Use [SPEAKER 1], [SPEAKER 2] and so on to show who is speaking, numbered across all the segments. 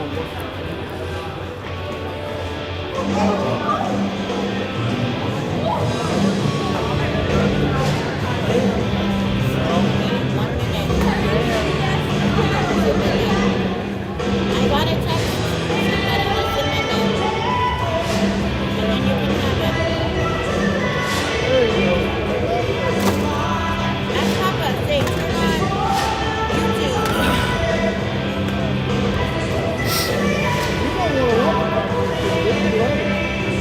[SPEAKER 1] You don't want to walk across the street. This is learning.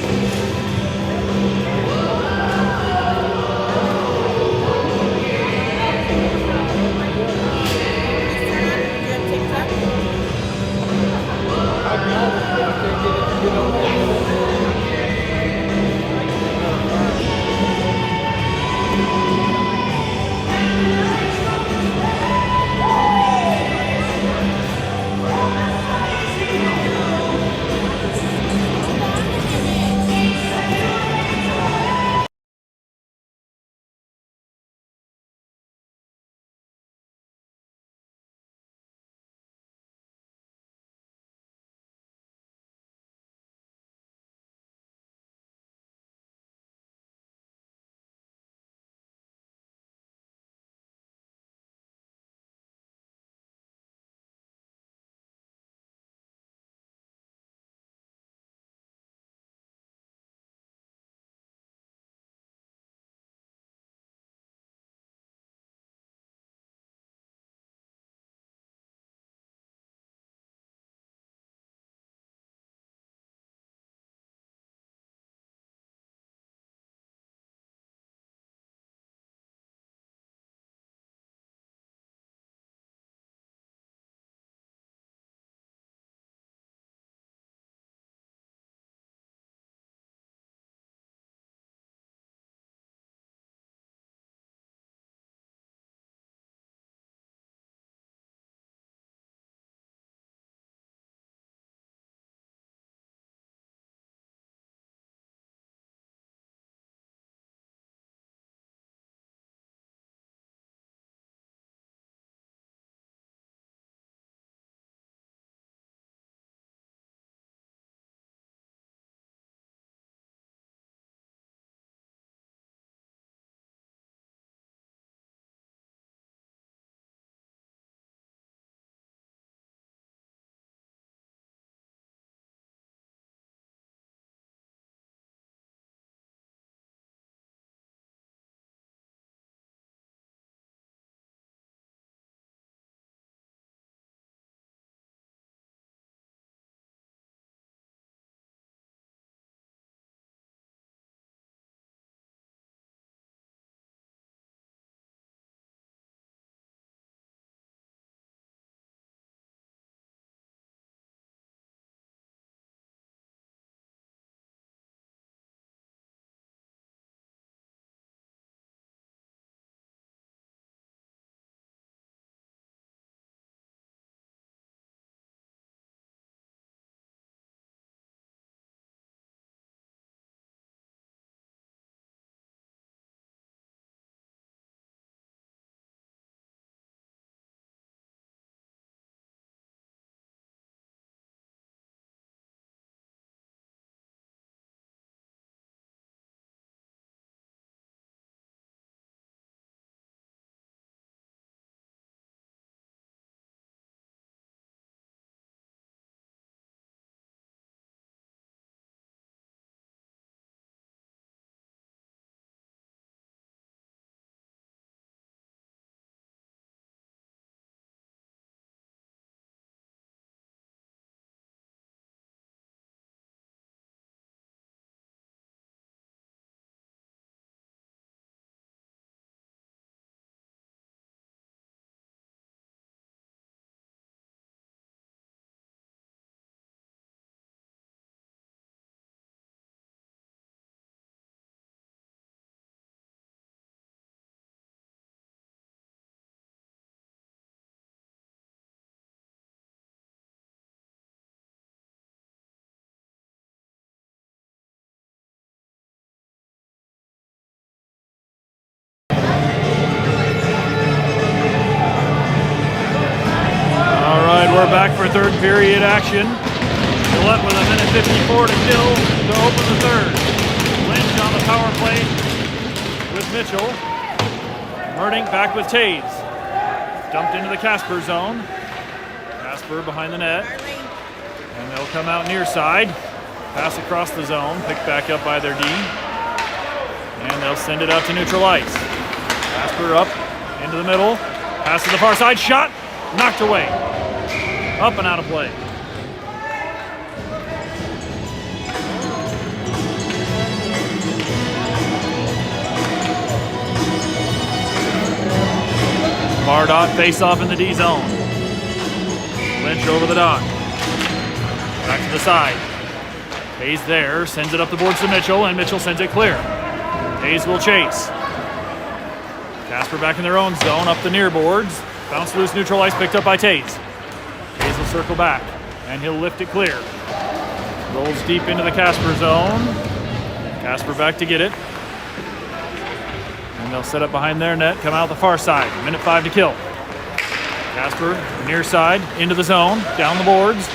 [SPEAKER 1] back for third period action. Gillette with 1:54 to kill to open the third. Lynch on the power play with Mitchell. Murdink back with Taze. Dumped into the Casper zone. Casper behind the net. And they'll come out near side. Pass across the zone. Picked back up by their D. And they'll send it out to neutral ice. Casper up into the middle. Pass to the far side. Shot. Knocked away. Up and out of play. Bardot face off in the D zone. Lynch over the dot. Back to the side. Hayes there, sends it up the boards to Mitchell, and Mitchell sends it clear. Hayes will chase. Casper back in their own zone, up the near boards. Bounce loose, neutral ice, picked up by Taze. Taze will circle back, and he'll lift it clear. Rolls deep into the Casper zone. Casper back to get it. And they'll set up behind their net, come out the far side. 1:05 to kill. Casper, near side, into the zone, down the boards.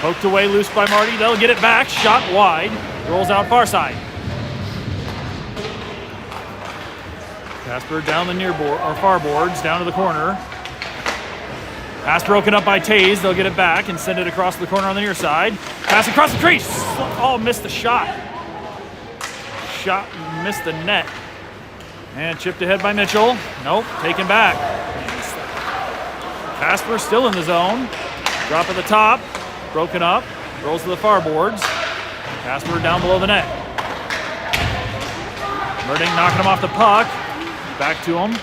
[SPEAKER 1] Poked away, loose by Marty. They'll get it back, shot wide. Rolls out far side. Casper down the near board, or far boards, down to the corner. Pass broken up by Taze. They'll get it back and send it across the corner on the near side. Pass across the crease. Oh, missed the shot. Shot missed the net. And chipped ahead by Mitchell. Nope, taken back. Casper still in the zone. Drop at the top. Broken up. Rolls to the far boards. Casper down below the net. Murdink knocking him off the puck. Back to him.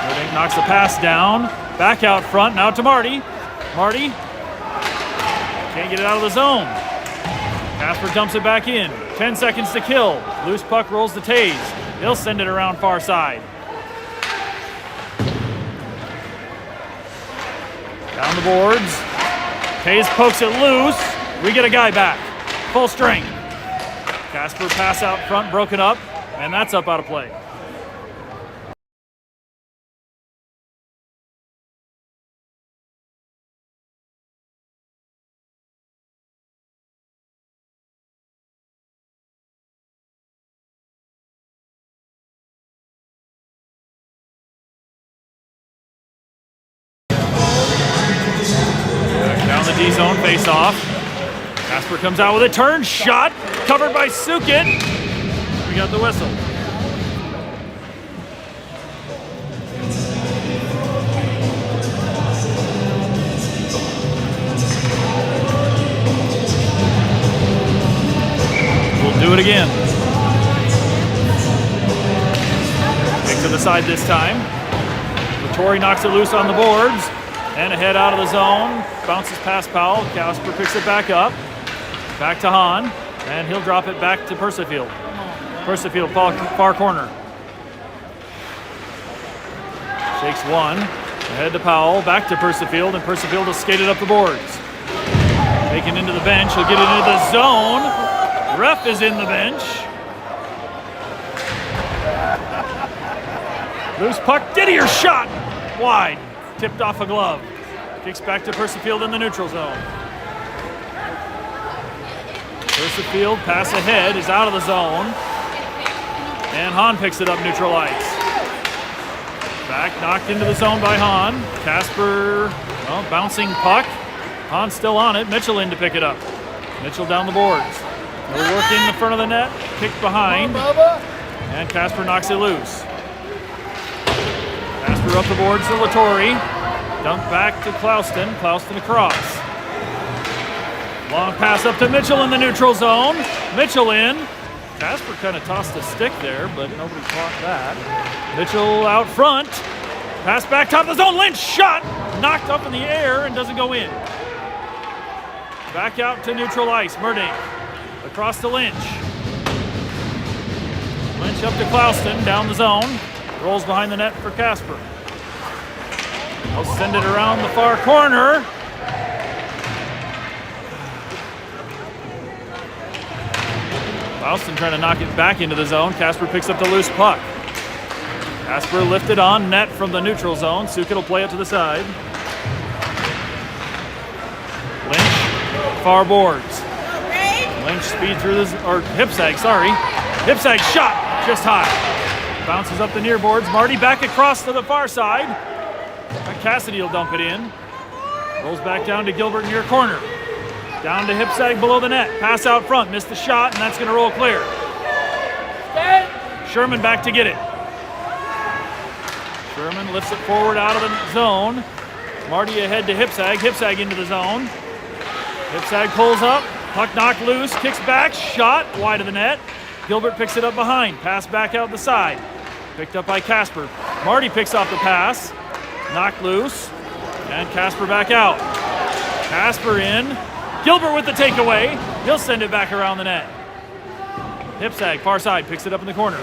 [SPEAKER 1] Murdink knocks the pass down. Back out front. Now to Marty. Marty can't get it out of the zone. Casper dumps it back in. 10 seconds to kill. Loose puck rolls to Taze. He'll send it around far side. Down the boards. Taze pokes it loose. We get a guy back. Full strength. Casper pass out front, broken up, and that's up out of play. Down the D zone, face off. Casper comes out with a turn shot, covered by Sukit. We got the whistle. We'll do it again. Kick to the side this time. Vittori knocks it loose on the boards. And ahead out of the zone. Bounces past Powell. Casper picks it back up. Back to Hahn. And he'll drop it back to Percifield. Percifield, far corner. Shakes one. Ahead to Powell. Back to Percifield. And Percifield will skate it up the boards. Taken into the bench. He'll get it into the zone. Ref is in the bench. Loose puck. Didier shot. Wide. Tipped off a glove. Kicks back to Percifield in the neutral zone. Percifield, pass ahead, is out of the zone. And Hahn picks it up neutral ice. Back, knocked into the zone by Hahn. Casper, bouncing puck. Hahn still on it. Mitchell in to pick it up. Mitchell down the boards. He'll work in the front of the net, kicked behind. And Casper knocks it loose. Casper up the boards to Latore. Dump back to Clouston. Clouston across. Long pass up to Mitchell in the neutral zone. Mitchell in. Casper kind of tossed a stick there, but nobody caught that. Mitchell out front. Pass back top of the zone. Lynch shot. Knocked up in the air and doesn't go in. Back out to neutral ice. Murdink. Across to Lynch. Lynch up to Clouston. Down the zone. Rolls behind the net for Casper. They'll send it around the far corner. Clouston trying to knock it back into the zone. Casper picks up the loose puck. Casper lifted on net from the neutral zone. Sukit will play it to the side. Lynch, far boards. Lynch speed through this, or Hipsag, sorry. Hipsag shot, just high. Bounces up the near boards. Marty back across to the far side. Cassidy will dump it in. Rolls back down to Gilbert near corner. Down to Hipsag below the net. Pass out front, missed the shot, and that's going to roll clear. Sherman back to get it. Sherman lifts it forward out of the zone. Marty ahead to Hipsag. Hipsag into the zone. Hipsag pulls up. Puck knocked loose. Kicks back. Shot wide of the net. Gilbert picks it up behind. Pass back out the side. Picked up by Casper. Marty picks off the pass. Knocked loose. And Casper back out. Casper in. Gilbert with the takeaway. He'll send it back around the net. Hipsag, far side, picks it up in the corner.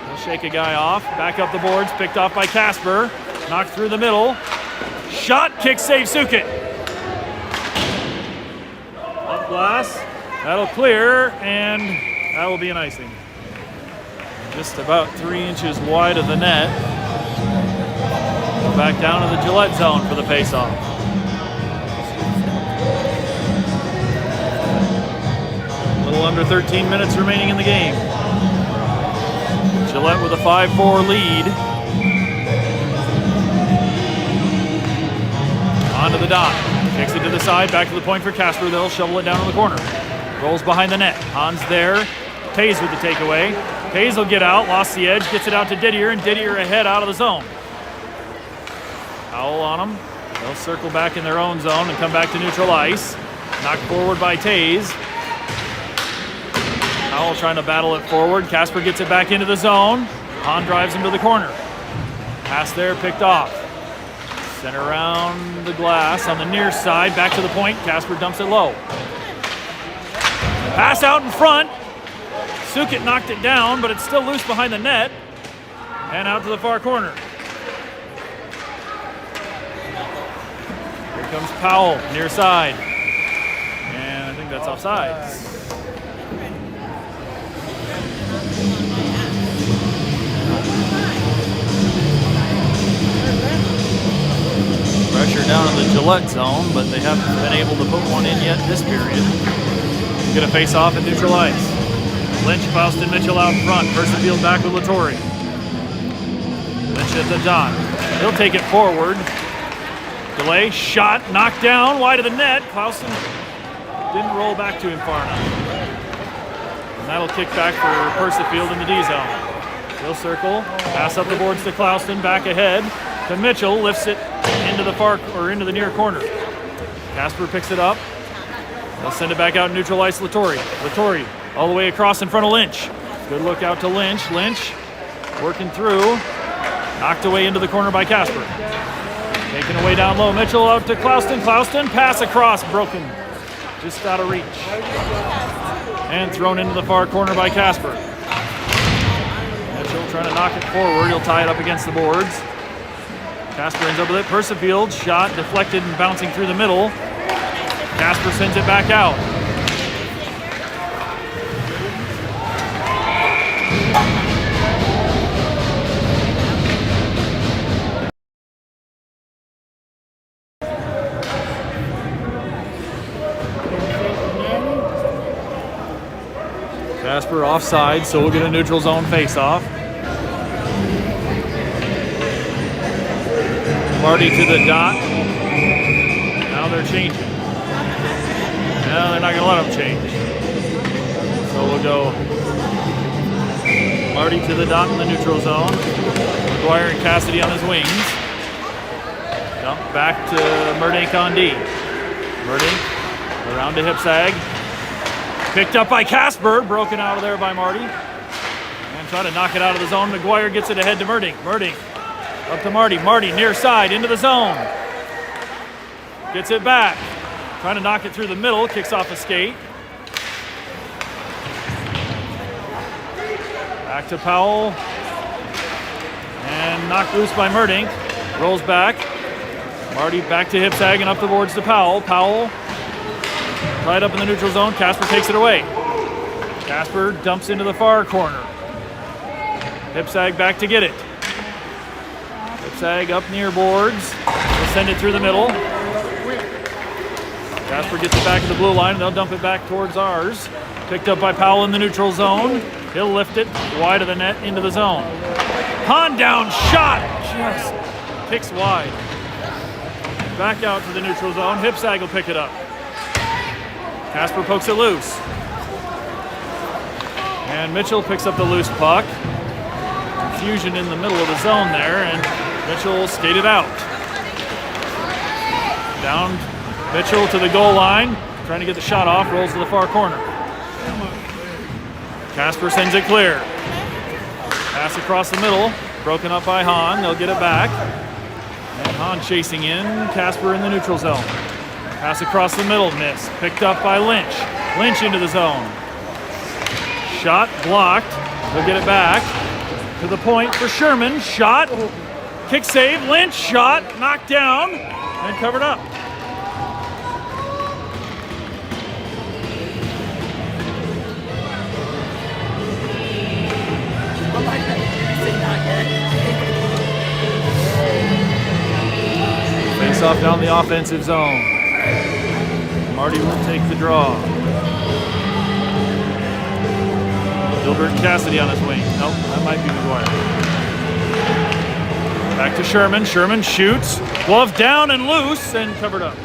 [SPEAKER 1] He'll shake a guy off. Back up the boards. Picked off by Casper. Knocked through the middle. Shot, kick, save, Sukit. Up glass. That'll clear, and that will be an icing. Just about 3 inches wide of the net. Go back down to the Gillette zone for the faceoff. A little under 13 minutes remaining in the game. Gillette with a 5-4 lead. Onto the dot. Kicks it to the side, back to the point for Casper. They'll shovel it down in the corner. Rolls behind the net. Hans there. Tays with the takeaway. Tays will get out, lost the edge, gets it out to Didier, and Didier ahead out of the zone. Powell on them. They'll circle back in their own zone and come back to neutral ice. Knocked forward by Tays. Powell trying to battle it forward. Casper gets it back into the zone. Hahn drives him to the corner. Pass there, picked off. Sent around the glass on the near side, back to the point. Casper dumps it low. Pass out in front. Sukit knocked it down, but it's still loose behind the net. And out to the far corner. Here comes Powell, near side. And I think that's offsides. Pressure down in the Gillette zone, but they haven't been able to put one in yet this period. Get a face off at neutral ice. Lynch, Faustin, Mitchell out front. Percival back with Latore. Lynch at the dot. He'll take it forward. Delay, shot, knocked down, wide of the net. Clausen didn't roll back to him far enough. And that'll kick back for Percival in the D zone. He'll circle, pass up the boards to Clausen, back ahead to Mitchell, lifts it into the far or into the near corner. Casper picks it up. They'll send it back out neutral ice. Latore all the way across in front of Lynch. Good look out to Lynch. Lynch working through. Knocked away into the corner by Casper. Taken away down low. Mitchell out to Clausen. Clausen pass across, broken, just out of reach, and thrown into the far corner by Casper. Mitchell trying to knock it forward. He'll tie it up against the boards. Casper ends up with it. Percival shot deflected and bouncing through the middle. Casper sends it back out. Casper offside, so we'll get a neutral zone face-off. Marty to the dot. Now they're changing. No, they're not going to let them change. So we'll go Marty to the dot in the neutral zone. McGuire and Cassidy on his wings. Dump back to Murdink on D. Murdink around to Hipsag. Picked up by Casper. Broken out of there by Marty. And trying to knock it out of the zone. McGuire gets it ahead to Murdink. Murdink up to Marty. Marty near side into the zone. Gets it back. Trying to knock it through the middle. Kicks off a skate. Back to Powell. And knocked loose by Murdink. Rolls back. Marty back to Hipsag and up the boards to Powell. Powell tied up in the neutral zone. Casper takes it away. Casper dumps into the far corner. Hipsag back to get it. Hipsag up near boards. He'll send it through the middle. Casper gets it back to the blue line, and they'll dump it back towards ours. Picked up by Powell in the neutral zone. He'll lift it wide of the net into the zone. Hahn down, shot, just kicks wide. Back out to the neutral zone. Hipsag will pick it up. Casper pokes it loose. And Mitchell picks up the loose puck. Confusion in the middle of the zone there, and Mitchell skated out. Down Mitchell to the goal line, trying to get the shot off, rolls to the far corner. Casper sends it clear. Pass across the middle, broken up by Hahn. They'll get it back. And Hahn chasing in, Casper in the neutral zone. Pass across the middle, miss. Picked up by Lynch. Lynch into the zone. Shot blocked. They'll get it back. To the point for Sherman. Shot. Kick save. Lynch. Shot. Knocked down. And covered up. Face off down the offensive zone. Marty will take the draw. Gilbert and Cassidy on his wing. Nope, that might be McGuire. Back to Sherman. Sherman shoots. Glove down and loose and covered up.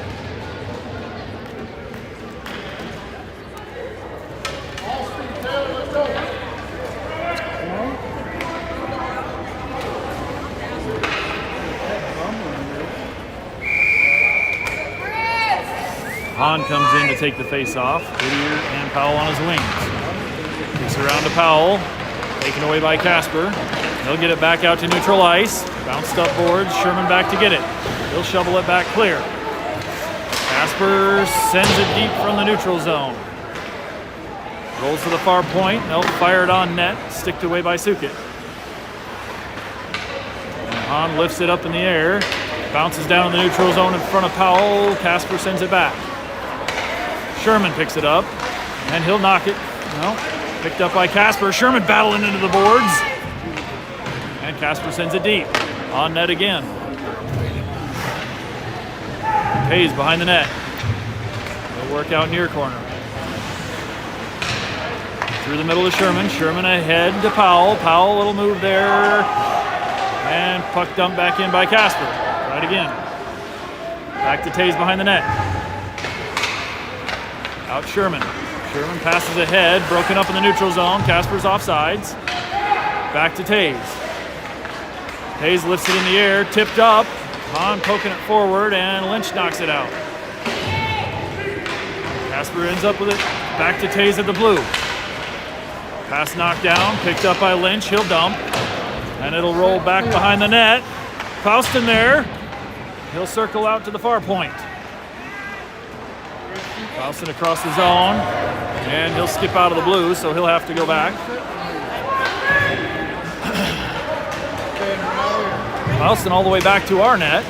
[SPEAKER 1] Hahn comes in to take the face off. Whittier and Powell on his wings. Kicks around to Powell. Taken away by Casper. He'll get it back out to neutral ice. Bounced up boards. Sherman back to get it. He'll shovel it back clear. Casper sends it deep from the neutral zone. Rolls to the far point. They'll fire it on net. Sticked away by Sukit. Hahn lifts it up in the air. Bounces down in the neutral zone in front of Powell. Casper sends it back. Sherman picks it up, and he'll knock it. No, picked up by Casper. Sherman battling into the boards. And Casper sends it deep. On net again. Hayes behind the net. He'll work out near corner. Through the middle of Sherman. Sherman ahead to Powell. Powell, little move there. And puck dumped back in by Casper. Right again. Back to Tays behind the net. Out Sherman. Sherman passes ahead, broken up in the neutral zone. Casper's offsides. Back to Tays. Tays lifts it in the air, tipped up. Hahn poking it forward, and Lynch knocks it out. Casper ends up with it. Back to Tays at the blue. Pass knocked down, picked up by Lynch. He'll dump, and it'll roll back behind the net. Faustin there. He'll circle out to the far point. Faustin across the zone, and he'll skip out of the blue, so he'll have to go back. Faustin all the way back to our net.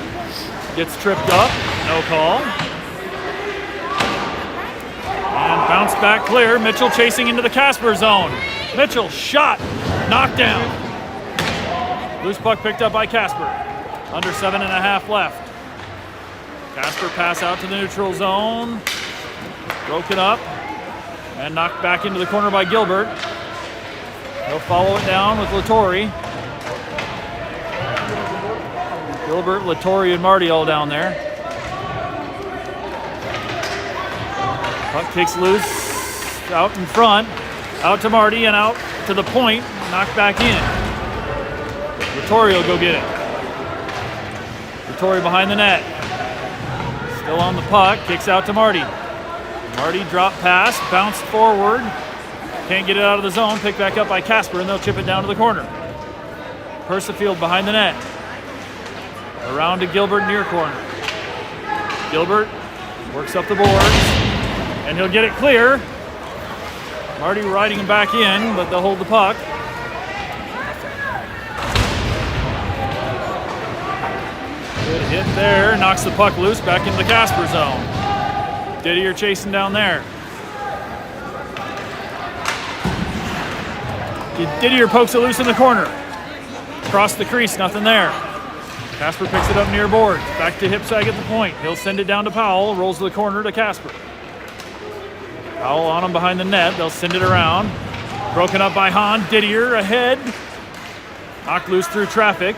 [SPEAKER 1] Gets tripped up, no call. And bounced back clear. Mitchell chasing into the Casper zone. Mitchell shot, knocked down. Loose puck picked up by Casper. Under 7.5 left. Casper pass out to the neutral zone. Broken up and knocked back into the corner by Gilbert. He'll follow it down with Latore. Gilbert, Latore, and Marty all down there. Puck kicks loose out in front. Out to Marty and out to the point. Knocked back in. Latore will go get it. Latore behind the net. Still on the puck. Kicks out to Marty. Marty drop pass, bounced forward. Can't get it out of the zone. Picked back up by Casper, and they'll chip it down to the corner. Persifield behind the net. Around to Gilbert near corner. Gilbert works up the boards, and he'll get it clear. Marty riding him back in, but they'll hold the puck. Good hit there, knocks the puck loose back into the Casper zone. Didier chasing down there. Didier pokes it loose in the corner. Across the crease, nothing there. Casper picks it up near boards. Back to Hipsag at the point. He'll send it down to Powell. Rolls to the corner to Casper. Powell on him behind the net. They'll send it around. Broken up by Hahn. Didier ahead. Knocked loose through traffic.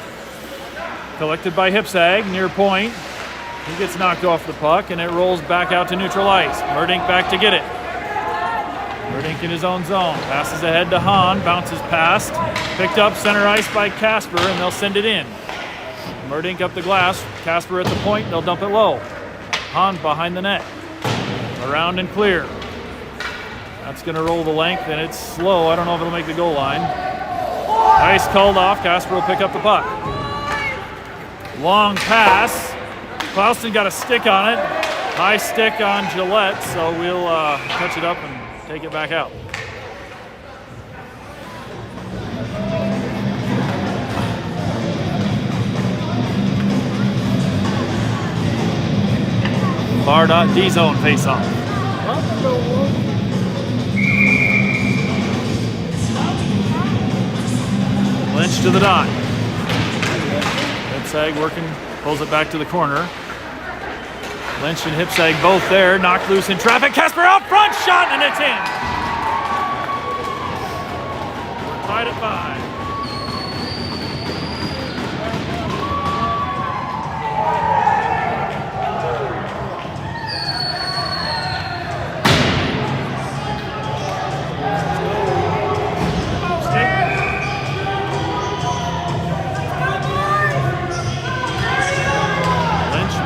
[SPEAKER 1] Collected by Hipsag near point. He gets knocked off the puck, and it rolls back out to neutral ice. Merdink back to get it. Merdink in his own zone. Passes ahead to Hahn. Bounces past. Picked up center ice by Casper, and they'll send it in. Merdink up the glass. Casper at the point. They'll dump it low. Hahn behind the net. Around and clear. That's going to roll the length, and it's slow. I don't know if it'll make the goal line. Ice called off. Casper will pick up the puck. Long pass. Klauston got a stick on it. High stick on Gillette, so we'll touch it up and take it back out. Bar dot D zone face off. Lynch to the dot. Hipsag working, pulls it back to the corner. Lynch and Hipsag both there, knocked loose in traffic. Casper out front, shot, and it's in. 5-5.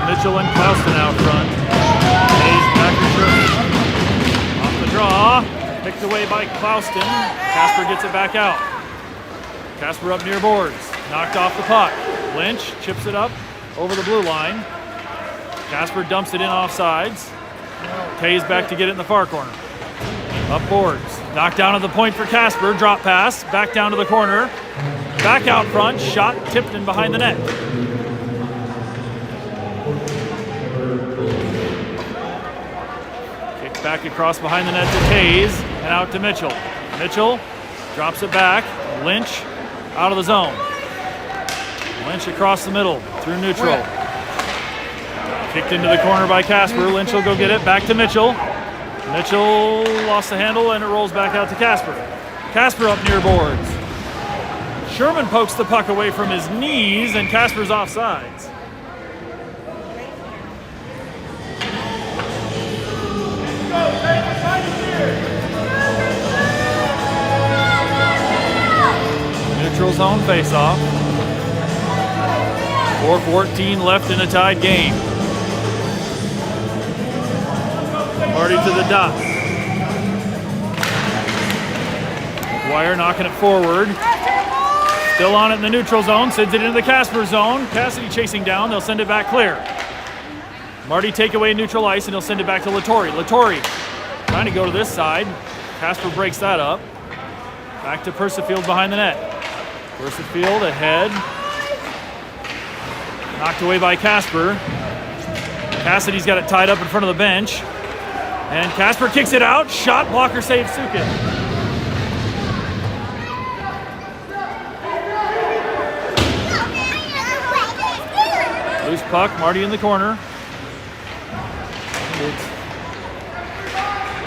[SPEAKER 1] Mitchell and Klauston out front. Hayes back to Sherman. Off the draw. Picked away by Klauston. Casper gets it back out. Casper up near boards. Knocked off the puck. Lynch chips it up over the blue line. Casper dumps it in offsides. Hayes back to get it in the far corner. Up boards. Knocked down at the point for Casper. Drop pass. Back down to the corner. Back out front. Shot tipped in behind the net. Back across behind the net to Hayes and out to Mitchell. Mitchell drops it back. Lynch out of the zone. Lynch across the middle through neutral. Kicked into the corner by Casper. Lynch will go get it. Back to Mitchell. Mitchell lost the handle and it rolls back out to Casper. Casper up near boards. Sherman pokes the puck away from his knees and Casper's offsides. Neutral zone face-off. 4:14 left in a tied game. Marty to the dot. Wire knocking it forward. Still on it in the neutral zone. Sends it into the Casper zone. Cassidy chasing down. They'll send it back clear. Marty take away neutral ice and he'll send it back to Latore. Latore trying to go to this side. Casper breaks that up. Back to Persifield behind the net. Persifield ahead. Knocked away by Casper. Cassidy's got it tied up in front of the bench. And Casper kicks it out. Shot blocker save Sukin. Loose puck, Marty in the corner.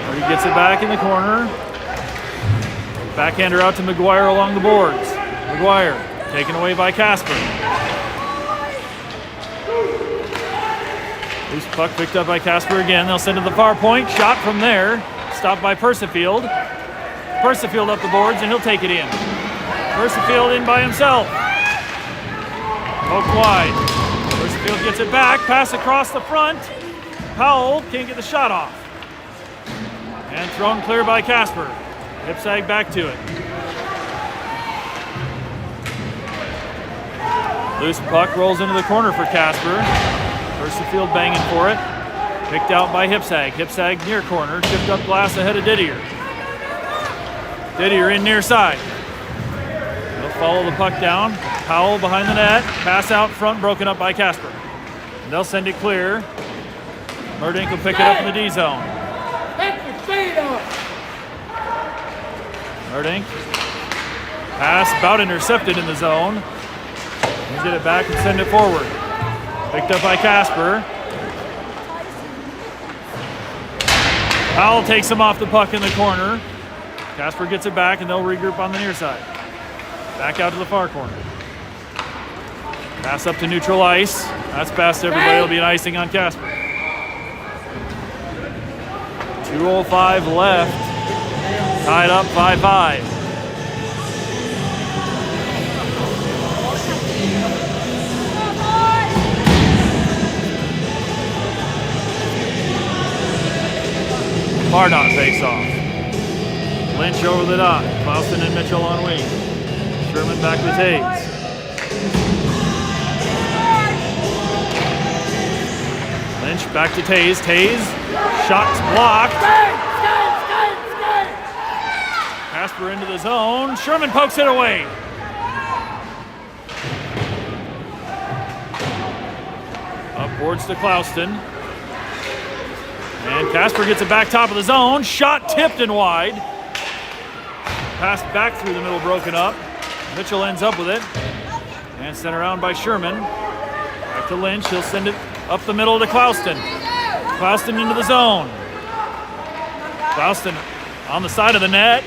[SPEAKER 1] Marty gets it back in the corner. Backhander out to McGuire along the boards. McGuire taken away by Casper. Loose puck picked up by Casper again. They'll send to the far point. Shot from there. Stopped by Persifield. Persifield up the boards and he'll take it in. Persifield in by himself. Poke wide. Persifield gets it back. Pass across the front. Powell can't get the shot off. And thrown clear by Casper. Hipsag back to it. Loose puck rolls into the corner for Casper. Persifield banging for it. Picked out by Hipsag. Hipsag near corner. Chipped up glass ahead of Didier. Didier in near side. They'll follow the puck down. Powell behind the net. Pass out front broken up by Casper. And they'll send it clear. Merdink will pick it up in the D zone. Merdink. Pass about intercepted in the zone. He'll get it back and send it forward. Picked up by Casper. Powell takes him off the puck in the corner. Casper gets it back, and they'll regroup on the near side. Back out to the far corner. Pass up to neutral ice. That's past everybody. It'll be an icing on Casper. 2:05 left. Tied up 5-5. Far dot face off. Lynch over the dot. Clausen and Mitchell on wing. Sherman back with Hayes. Lynch back to Taze. Taze. Shot's blocked. Casper into the zone. Sherman pokes it away. Upwards to Clausen. And Casper gets it back top of the zone. Shot tipped and wide. Pass back through the middle, broken up. Mitchell ends up with it. And sent around by Sherman. Back to Lynch. He'll send it up the middle to Clausen. Clausen into the zone. Clausen on the side of the net.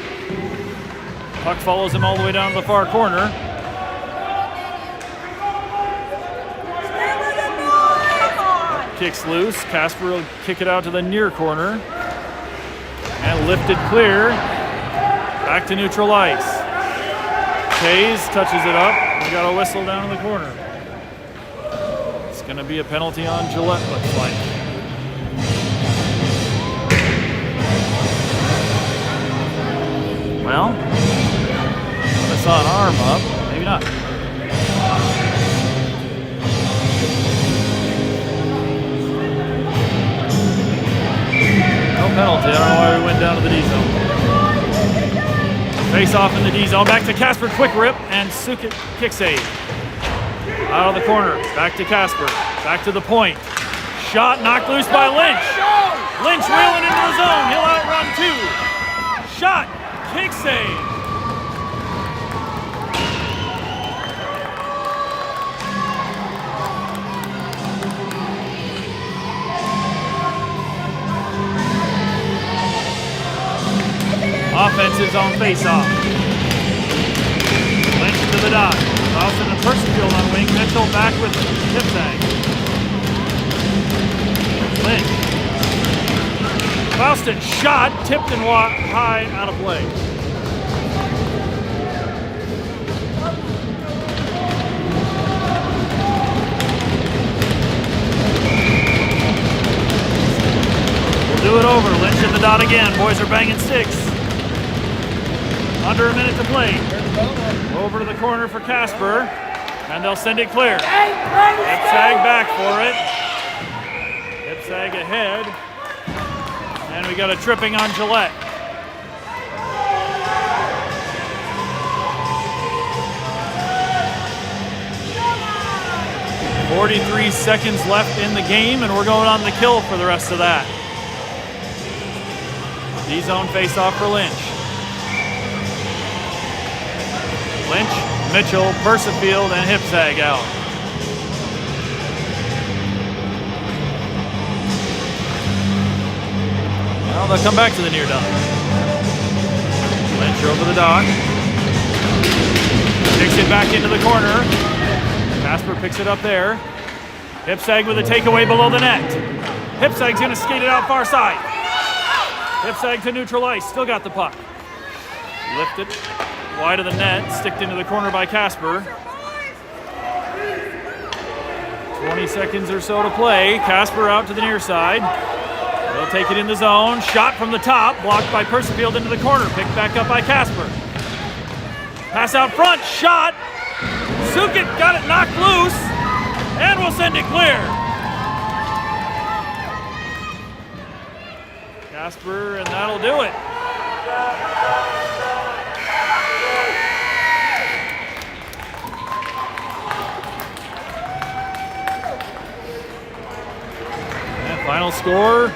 [SPEAKER 1] Puck follows him all the way down to the far corner. Kicks loose. Casper will kick it out to the near corner. And lifted clear. Back to neutral ice. Taze touches it up. We got a whistle down in the corner. It's going to be a penalty on Gillette, looks like. Well, I saw an arm up. Maybe not. No penalty. I don't know why we went down to the D zone. Face off in the D zone. Back to Casper. Quick rip and Sukit kick save. Out of the corner. Back to Casper. Back to the point. Shot knocked loose by Lynch. Lynch wheeling into the zone. He'll outrun two. Shot. Kick save. Offenses on face-off. Lynch to the dot. Clausen and Percival on wing. Mitchell back with Hipsang. Lynch. Clausen shot, tipped and high, out of play. We'll do it over. Lynch at the dot again. Boys are banging sticks. Under a minute to play. Over to the corner for Casper, and they'll send it clear. Hipsag back for it. Hipsag ahead. And we got a tripping on Gillette. .43 seconds left in the game, and we're going on the kill for the rest of that. D-zone face-off for Lynch. Lynch, Mitchell, Percival, and Hipsag out. Well, they'll come back to the near dot. Lynch over the dot. Kicks it back into the corner. Casper picks it up there. Hipsag with a takeaway below the net. Hipsag's going to skate it out far side. Hipsag to neutral ice. Still got the puck. Lift it. Wide of the net, sticked into the corner by Casper. 20 seconds or so to play. Casper out to the near side. They'll take it in the zone. Shot from the top, blocked by Percival into the corner. Picked back up by Casper. Pass out front, shot. Sukit got it knocked loose, and we'll send it clear. Casper, and that'll do it. Final score,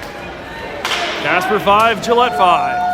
[SPEAKER 1] Casper 5, Gillette 5.